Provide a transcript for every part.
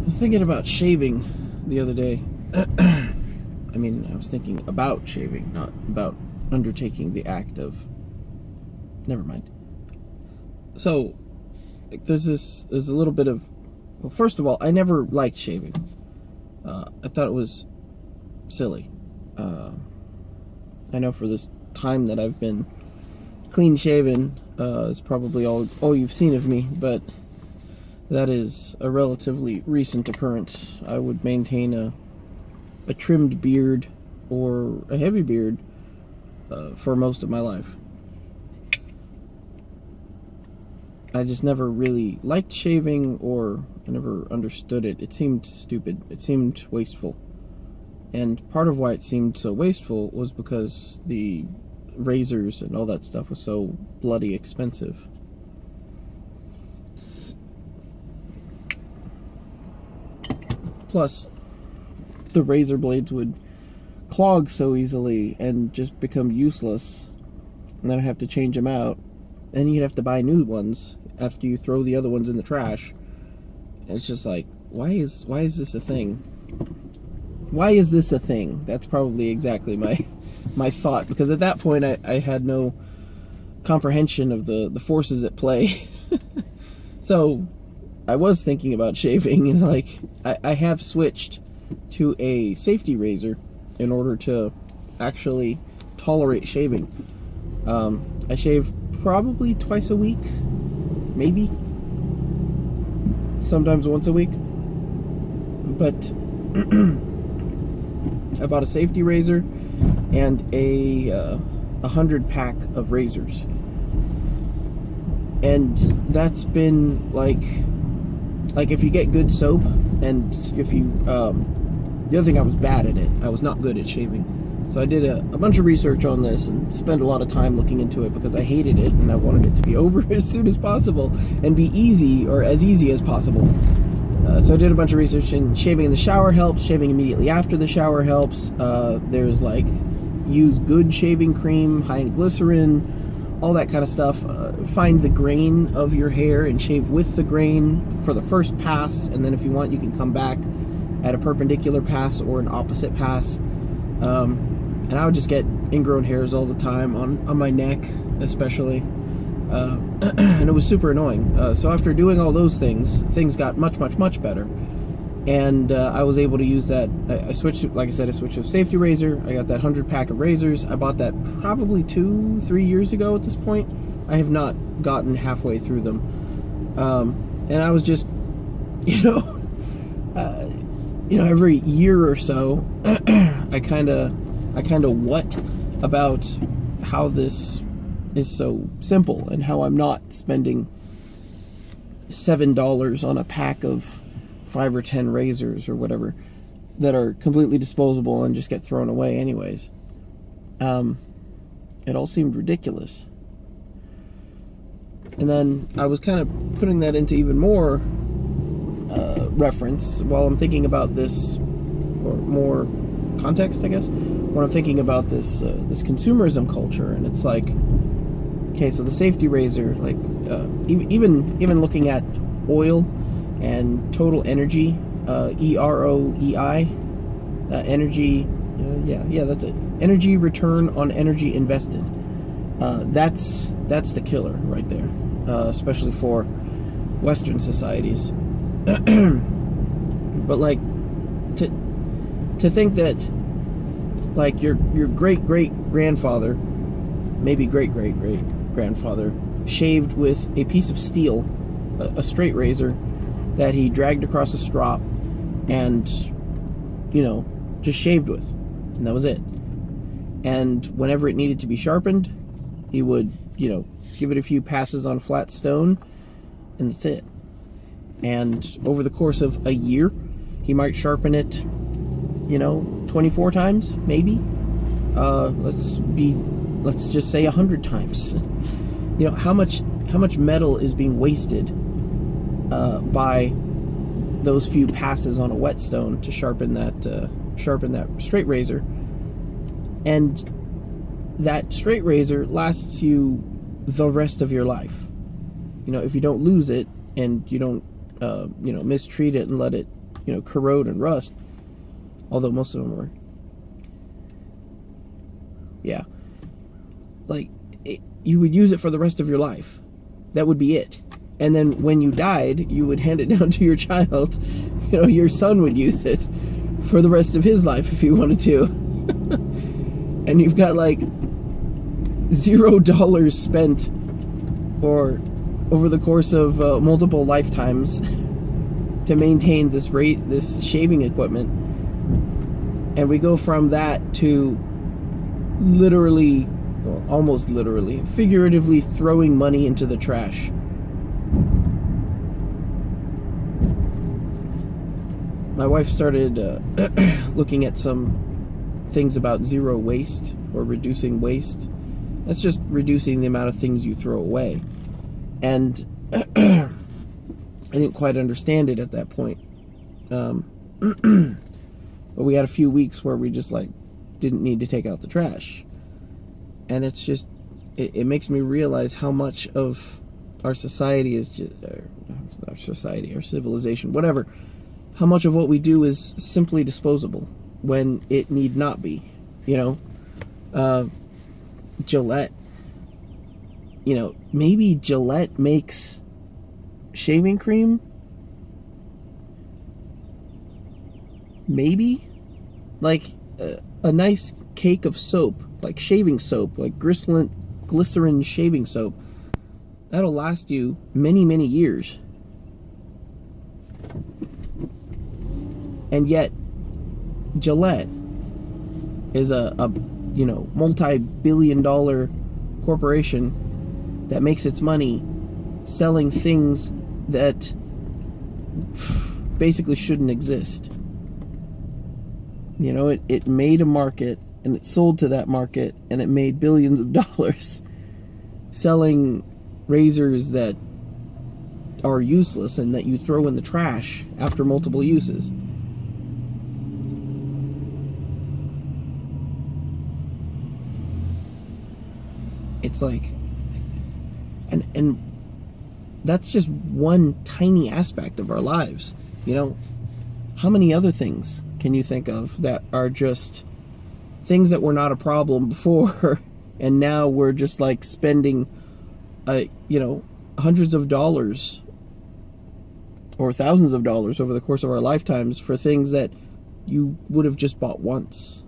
was thinking about shaving the other day. I was thinking about shaving, not about undertaking the act of. Never mind. So, there's a little bit of. Well, first of all, I never liked shaving. I thought it was silly. I know for this time that I've been clean shaven, is probably all you've seen of me, but that is a relatively recent occurrence. I would maintain a trimmed beard or a heavy beard for most of my life. I just never really liked shaving, or I never understood it. It seemed stupid. It seemed wasteful. And part of why it seemed so wasteful was because the razors and all that stuff was so bloody expensive. Plus, the razor blades would clog so easily and just become useless, and then I'd have to change them out, and you'd have to buy new ones after you throw the other ones in the trash. And it's just like, why is this a thing? Why is this a thing? That's probably exactly my thought, because at that point I had no comprehension of the forces at play. So I was thinking about shaving, and I have switched to a safety razor in order to actually tolerate shaving. I shave probably twice a week, maybe sometimes once a week, but I bought a safety razor and a 100-pack of razors, and that's been like if you get good soap, and if you the other thing, I was bad at it. I was not good at shaving, so I did a bunch of research on this and spent a lot of time looking into it because I hated it and I wanted it to be over as soon as possible and be easy, or as easy as possible. So I did a bunch of research, and shaving in the shower helps, shaving immediately after the shower helps. There's use good shaving cream, high in glycerin, all that kind of stuff. Find the grain of your hair and shave with the grain for the first pass, and then if you want, you can come back at a perpendicular pass or an opposite pass. And I would just get ingrown hairs all the time on my neck, especially. And it was super annoying. So after doing all those things got much better. And I was able to use that. I switched, like I said, I switched to a safety razor. I got that 100-pack of razors. I bought that probably 2-3 years ago at this point. I have not gotten halfway through them. And I was just, every year or so, I kind of what about how this is so simple, and how I'm not spending $7 on a pack of 5 or 10 razors or whatever that are completely disposable and just get thrown away anyways. It all seemed ridiculous. And then I was kind of putting that into even more reference while I'm thinking about this, or more context, I guess, when I'm thinking about this consumerism culture. And it's like, okay, so the safety razor, even looking at oil and total energy, EROEI, energy, that's it. Energy return on energy invested. That's the killer right there, especially for Western societies. But to think that your great-great-grandfather, maybe great-great-great-grandfather, shaved with a piece of steel, a straight razor that he dragged across a strop and just shaved with, and that was it. And whenever it needed to be sharpened, he would give it a few passes on flat stone, and that's it. And over the course of a year, he might sharpen it 24 times, maybe. Let's just say 100 times. How much metal is being wasted by those few passes on a whetstone to sharpen that straight razor. And that straight razor lasts you the rest of your life. If you don't lose it and you don't mistreat it and let it corrode and rust. Although most of them were, yeah, like you would use it for the rest of your life. That would be it. And then when you died, you would hand it down to your child. Your son would use it for the rest of his life if he wanted to. And you've got like $0 spent or over the course of multiple lifetimes to maintain this shaving equipment. And we go from that to literally, well, almost literally, figuratively throwing money into the trash. My wife started looking at some things about zero waste or reducing waste. That's just reducing the amount of things you throw away. And I didn't quite understand it at that point. But we had a few weeks where we just didn't need to take out the trash. And it's just, it makes me realize how much of our society is just, our civilization, whatever, how much of what we do is simply disposable when it need not be. Gillette, maybe Gillette makes shaving cream. Maybe like a nice cake of soap, like shaving soap, like glycerin shaving soap, that'll last you many, many years. And yet Gillette is a multi-billion-dollar corporation that makes its money selling things that basically shouldn't exist. It made a market, and it sold to that market, and it made billions of dollars selling razors that are useless and that you throw in the trash after multiple uses. It's like, and that's just one tiny aspect of our lives. How many other things can you think of that are just things that were not a problem before, and now we're just spending, hundreds of dollars or thousands of dollars over the course of our lifetimes for things that you would have just bought once,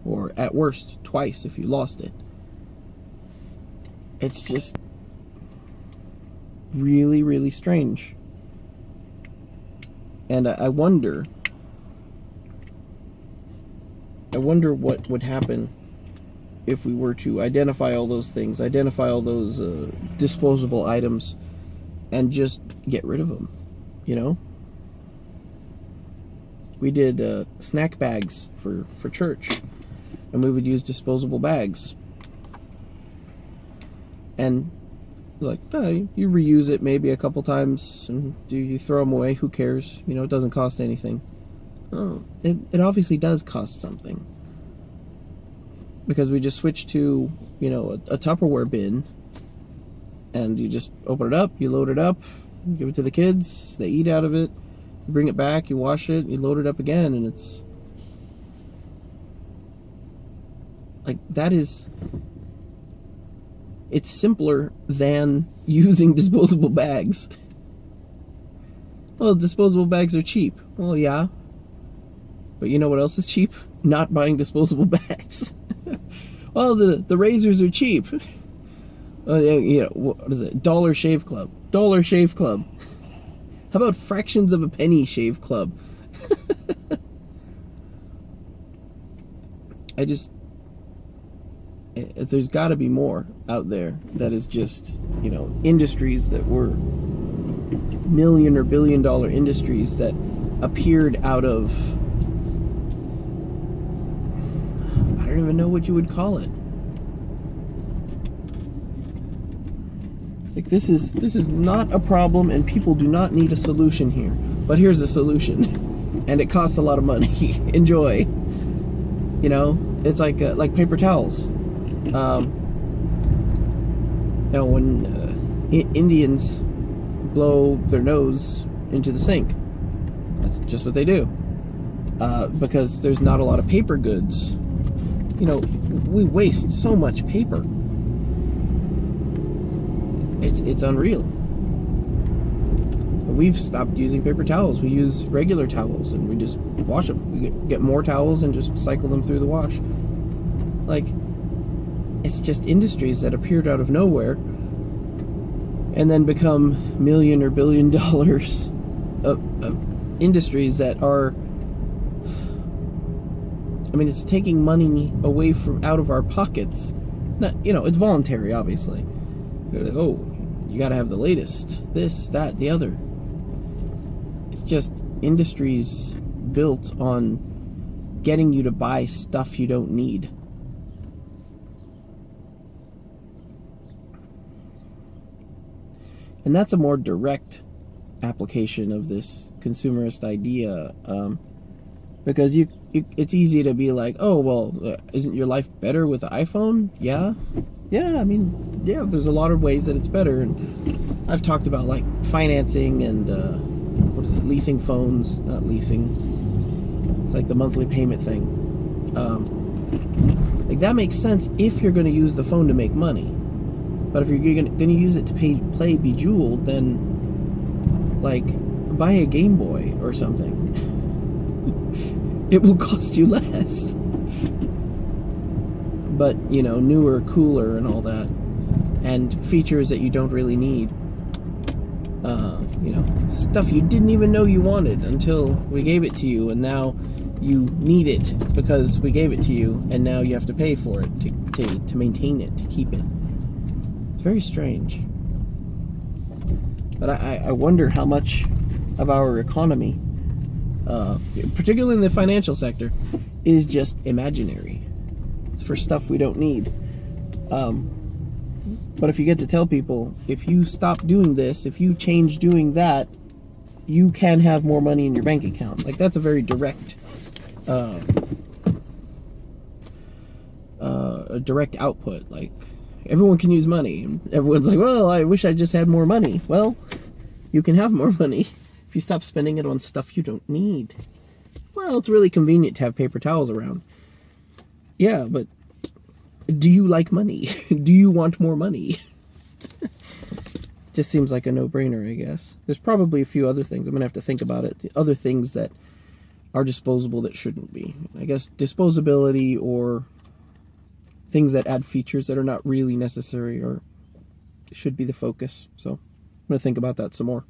or at worst twice if you lost it. It's just really, really strange. And I wonder what would happen if we were to identify all those things, identify all those disposable items, and just get rid of them. We did snack bags for church, and we would use disposable bags. And you reuse it maybe a couple times, and you throw them away. Who cares? It doesn't cost anything. Oh, it obviously does cost something, because we just switched to a Tupperware bin, and you just open it up, you load it up, you give it to the kids, they eat out of it, you bring it back, you wash it, you load it up again, and it's it's simpler than using disposable bags. Well, disposable bags are cheap. Well, yeah. But you know what else is cheap? Not buying disposable bags. Well, the razors are cheap. What is it? Dollar Shave Club. Dollar Shave Club. How about fractions of a penny Shave Club? There's got to be more out there that is just, industries that were million or billion dollar industries that appeared out of, I don't even know what you would call it. This is not a problem, and people do not need a solution here. But here's a solution, and it costs a lot of money. Enjoy. It's like paper towels. When Indians blow their nose into the sink, That's just what they do. Because there's not a lot of paper goods. You know, we waste so much paper. It's unreal. We've stopped using paper towels. We use regular towels, and we just wash them. We get more towels and just cycle them through the wash. Like, it's just industries that appeared out of nowhere and then become million or billion dollars of industries that are, I mean, it's taking money away from out of our pockets. Not, you know, it's voluntary, obviously. Like, oh, you gotta have the latest, this, that, the other. It's just industries built on getting you to buy stuff you don't need. And that's a more direct application of this consumerist idea, because it's easy to be like, oh, well, isn't your life better with the iPhone? Yeah, I mean, yeah, there's a lot of ways that it's better. And I've talked about, like, financing and leasing phones. Not leasing, it's like the monthly payment thing. Like, that makes sense if you're going to use the phone to make money. But if you're going to use it to play Bejeweled, then, like, buy a Game Boy or something. It will cost you less. But, you know, newer, cooler, and all that. And features that you don't really need. You know, stuff you didn't even know you wanted until we gave it to you, and now you need it because we gave it to you, and now you have to pay for it to maintain it, to keep it. It's very strange. But I wonder how much of our economy, particularly in the financial sector, is just imaginary. It's for stuff we don't need. But if you get to tell people, if you stop doing this, if you change doing that, you can have more money in your bank account. Like, that's a very direct, a direct output. Like, everyone can use money. Everyone's like, well, I wish I just had more money. Well, you can have more money if you stop spending it on stuff you don't need. Well, it's really convenient to have paper towels around. Yeah, but do you like money? Do you want more money? Just seems like a no-brainer, I guess. There's probably a few other things. I'm going to have to think about it. Other things that are disposable that shouldn't be. I guess disposability, or things that add features that are not really necessary or should be the focus. So I'm going to think about that some more.